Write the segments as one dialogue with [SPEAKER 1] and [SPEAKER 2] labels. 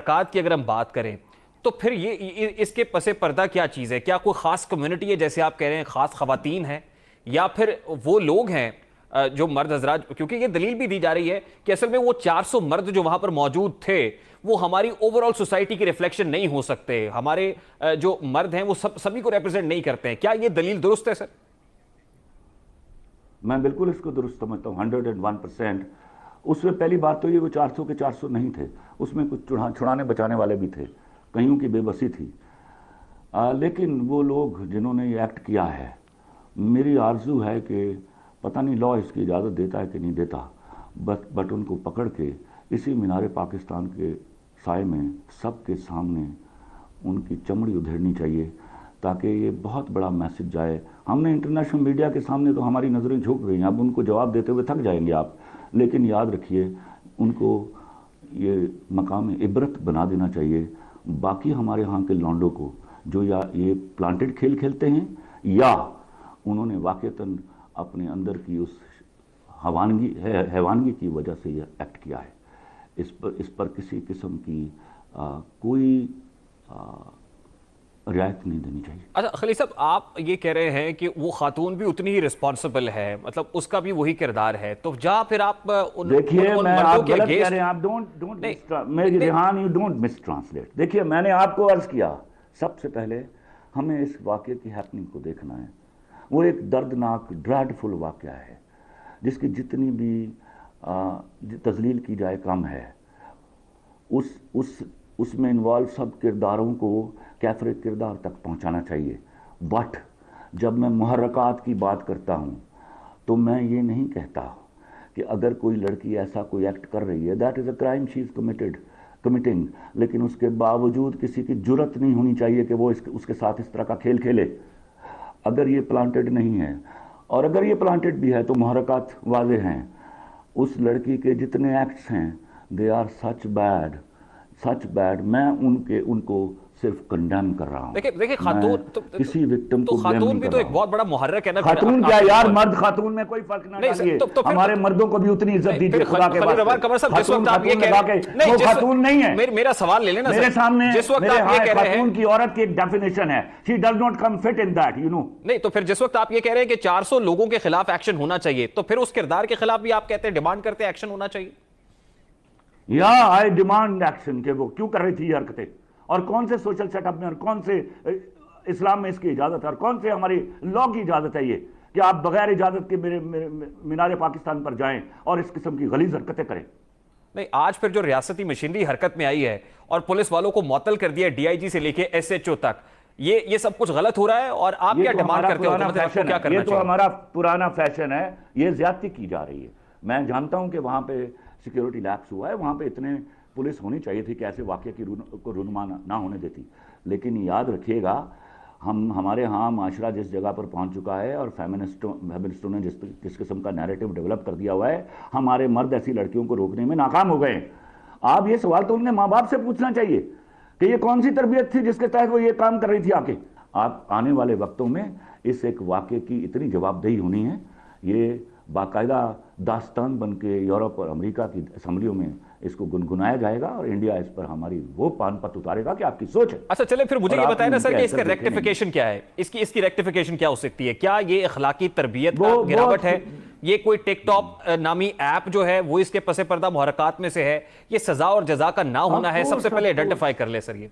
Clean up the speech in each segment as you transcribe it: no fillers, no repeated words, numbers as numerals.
[SPEAKER 1] حرکات کی اگر ہم بات کریں تو پھر یہ اس کے پس پردہ کیا چیز ہے؟ کیا کوئی خاص کمیونٹی ہے جیسے آپ کہہ رہے ہیں، خاص خواتین ہیں، یا پھر وہ لوگ ہیں جو مرد حضرات؟ کیونکہ یہ دلیل بھی دی جا رہی ہے کہ اصل میں وہ 400 مرد جو وہاں پر موجود تھے وہ ہماری اوورآل سوسائٹی کی ریفلیکشن نہیں ہو سکتے، ہمارے جو مرد ہیں وہ سبھی کو ریپرزینٹ نہیں کرتے ہیں۔ کیا یہ دلیل درست ہے سر؟
[SPEAKER 2] میں بالکل اس کو درست سمجھتا ہوں 101%۔ اس میں پہلی بات تو یہ وہ 400 کے 400 نہیں تھے، اس میں کچھ چھڑانے بچانے والے بھی تھے، کئیوں کی بے بسی تھی، لیکن وہ لوگ جنہوں نے یہ ایکٹ کیا ہے، میری آرزو ہے کہ پتہ نہیں لا اس کی اجازت دیتا ہے کہ نہیں دیتا، بٹ ان کو پکڑ کے اسی مینار پاکستان کے سائے میں سب کے سامنے ان کی چمڑی ادھیڑنی چاہیے، تاکہ یہ بہت بڑا میسج جائے۔ ہم نے انٹرنیشنل میڈیا کے سامنے تو ہماری نظریں جھک گئی ہیں، اب ان کو جواب دیتے ہوئے تھک جائیں گے آپ، لیکن یاد رکھیے ان کو یہ مقام عبرت بنا دینا چاہیے باقی ہمارے ہاں کے لونڈوں کو، جو یا یہ پلانٹڈ کھیل کھیلتے ہیں یا انہوں نے واقعتاً اپنے اندر کی اس حیوانگی کی وجہ سے یہ ایکٹ کیا ہے۔ اس پر کسی قسم کی کوئی رعایت نہیں دینی چاہیے۔
[SPEAKER 1] اچھا خلیل صاحب، آپ یہ کہہ رہے ہیں کہ وہ خاتون بھی اتنی ہی رسپانسبل ہے، مطلب اس کا بھی وہی کردار ہے، تو جہاں پھر آپ
[SPEAKER 2] دیکھیے میں آپ غلط کہہ رہے ہیں، آپ Rehan you don't miss translate. دیکھیے میں نے آپ کو عرض کیا، سب سے پہلے ہمیں اس واقعے کی ہیپننگ کو دیکھنا ہے۔ وہ ایک دردناک ڈریڈفل واقعہ ہے جس کی جتنی بھی تذلیل کی جائے کم ہے۔ اس میں انوالو سب کرداروں کو کیفر کردار تک پہنچانا چاہیے۔ بٹ جب میں محرکات کی بات کرتا ہوں تو میں یہ نہیں کہتا کہ اگر کوئی لڑکی ایسا کوئی ایکٹ کر رہی ہے that is a crime she is committing, لیکن اس کے باوجود کسی کی جرت نہیں ہونی چاہیے کہ وہ اس کے ساتھ اس طرح کا کھیل کھیلے اگر یہ پلانٹڈ نہیں ہے، اور اگر یہ پلانٹڈ بھی ہے تو محرکات واضح ہیں۔ اس لڑکی کے جتنے ایکٹس ہیں دے آر سچ بیڈ، میں ان کو صرف کنڈیم کر رہا ہوں۔
[SPEAKER 1] دیکھیں خاتون
[SPEAKER 2] کسی وکٹم کو
[SPEAKER 1] خاتون بھی تو ایک بہت بڑا محرک ہے نا۔
[SPEAKER 2] خاتون کیا یار، مرد خاتون میں کوئی فرق نہ ڈالیے، ہمارے مردوں کو بھی اتنی عزت دیجیے خدا کے واسطے۔ خاتون نہیں ہے،
[SPEAKER 1] میرا سوال لے لینا
[SPEAKER 2] میرے سامنے،
[SPEAKER 1] میرے ہاں
[SPEAKER 2] خاتون کی عورت کی ایک ڈیفینیشن ہے، she does not come fit in that, you know۔
[SPEAKER 1] نہیں تو پھر جس وقت آپ یہ کہہ رہے ہیں کہ 400 لوگوں کے خلاف ایکشن ہونا چاہیے، تو پھر اس کردار کے خلاف بھی آپ کہتے ہیں ڈیمانڈ کرتے ہیں ایکشن ہونا چاہیے؟
[SPEAKER 2] یا آئی ڈیمانڈ ایکشن کہ وہ کیوں کر رہی تھی یہ حرکتیں، اور کون سے سوشل سیٹ اپ میں، اور کون سے اسلام میں اس کی اجازت ہے، اور کون سے ہماری لا کی اجازت ہے یہ کہ آپ بغیر اجازت کے میرے مینار پاکستان پر جائیں اور اس قسم کی غلیظ حرکتیں کریں۔
[SPEAKER 1] نہیں، آج پھر جو ریاستی مشینری حرکت میں آئی ہے اور پولیس والوں کو معطل کر دیا ڈی آئی جی سے لے کے ایس ایچ او تک، یہ سب کچھ غلط ہو رہا ہے، اور آپ کیا ڈیمانڈ کرتے ہو؟
[SPEAKER 2] یہ تو ہمارا پرانا فیشن ہے، یہ زیادتی کی جا رہی ہے۔ میں جانتا ہوں کہ وہاں پہ سیکیورٹی لیپس ہوا ہے، وہاں پہ اتنے پولیس ہونی چاہیے تھی کہ ایسے واقعے کو رونما نہ ہونے دیتی، لیکن یاد رکھیے گا ہمارے ہاں معاشرہ جس جگہ پر پہنچ چکا ہے، اور فیمنسٹوں نے جس قسم کا نیریٹو ڈیولپ کر دیا ہوا ہے، ہمارے مرد ایسی لڑکیوں کو روکنے میں ناکام ہو گئے ہیں۔ آپ یہ سوال تو انہیں ماں باپ سے پوچھنا چاہیے کہ یہ کون سی تربیت تھی جس کے تحت وہ یہ کام کر رہی تھی آ کے۔ آپ آنے والے وقتوں میں اس ایک واقعے کی اتنی جواب دہی ہونی ہے، یہ باقاعدہ داستان بن کے یورپ اور امریکہ کی اسمبلیوں میں اس کو گنگنایا جائے گا، اور انڈیا اس پر ہماری وہ پان پت اتارے گا کہ آپ کی سوچ ہے۔
[SPEAKER 1] اچھا چلے پھر مجھے یہ بتائیں نا سر کہ اس کا ریکٹیفیکیشن کیا ہے؟ اس کی ریکٹیفیکیشن کیا ہو سکتی ہے؟ کیا یہ اخلاقی تربیت کا گراوٹ ہے؟ یہ کوئی ٹک ٹاک نامی ایپ جو ہے وہ اس کے پس پردہ محرکات میں سے ہے؟ یہ سزا اور جزا کا نہ ہونا ہے؟ سب سے پہلے آئیڈینٹیفائی کر لیں سر۔ یہ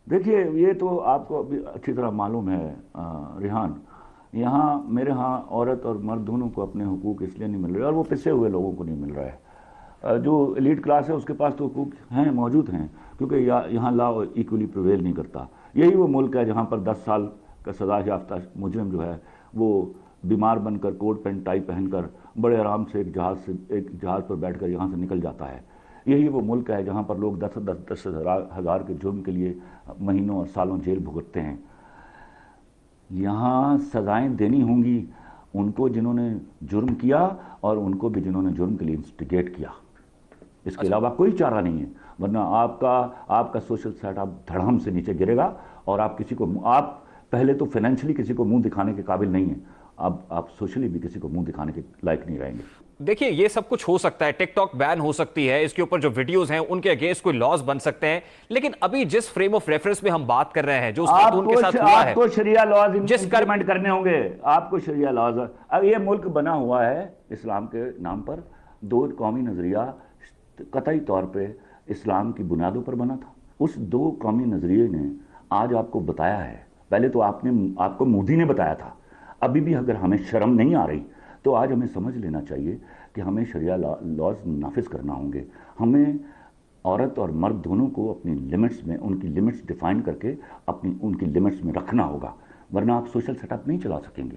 [SPEAKER 2] دیکھیے، یہ تو آپ کو اچھی طرح معلوم ہے ریحان، یہاں میرے ہاں عورت اور مرد دونوں کو اپنے حقوق اس لیے نہیں مل رہے، اور وہ پسے ہوئے لوگوں کو نہیں مل رہا ہے۔ جو ایلیٹ کلاس ہے اس کے پاس تو حقوق ہیں، موجود ہیں، کیونکہ یہاں لا ایکولی پریویل نہیں کرتا۔ یہی وہ ملک ہے جہاں پر 10 سال کا سزا یافتہ مجرم جو ہے وہ بیمار بن کر کوٹ پینٹ ٹائی پہن کر بڑے آرام سے ایک جہاز پر بیٹھ کر یہاں سے نکل جاتا ہے۔ یہی وہ ملک ہے جہاں پر لوگ 10 ہزار کے جرم کے لیے مہینوں اور سالوں جیل بھگتتے ہیں۔ یہاں سزائیں دینی ہوں گی ان کو جنہوں نے جرم کیا، اور ان کو بھی جنہوں نے جرم کے لیے انسٹیگیٹ کیا۔ اس کے علاوہ کوئی چارہ نہیں ہے، ورنہ آپ کا سوشل سیٹ اپ دھڑام سے نیچے گرے گا، اور آپ پہلے تو فائنینشلی کسی کو منہ دکھانے کے قابل نہیں ہیں، اب آپ سوشلی بھی کسی کو منہ دکھانے کے لائق نہیں رہیں گے۔
[SPEAKER 1] دیکھیے یہ سب کچھ ہو سکتا ہے، ٹک ٹاک بین ہو سکتی ہے، اس کے اوپر جو ویڈیوز ہیں ان کے اگینسٹ کوئی لاز بن سکتے ہیں، لیکن ابھی جس فریم آف ریفرنس میں ہم بات کر رہے ہیں جو اس خاتون کے ساتھ ہوا ہے،
[SPEAKER 2] آپ کو شریعہ لاز
[SPEAKER 1] جس
[SPEAKER 2] امپلیمنٹ کرنے ہوں گے، آپ کو شریعہ لاز۔ اب یہ ملک بنا ہوا ہے اسلام کے نام پر، دو قومی نظریہ قطعی طور پہ اسلام کی بنیادوں پر بنا تھا۔ اس دو قومی نظریے نے آج آپ کو بتایا ہے، پہلے تو آپ کو مودی نے بتایا تھا، ابھی بھی اگر ہمیں شرم نہیں آ رہی تو آج ہمیں سمجھ لینا چاہیے کہ ہمیں شریعہ لاز نافذ کرنا ہوں گے۔ ہمیں عورت اور مرد دونوں کو اپنی لمٹس میں، ان کی لمٹس ڈیفائن کر کے ان کی لمٹس میں رکھنا ہوگا، ورنہ آپ سوشل سیٹ اپ نہیں چلا سکیں گے۔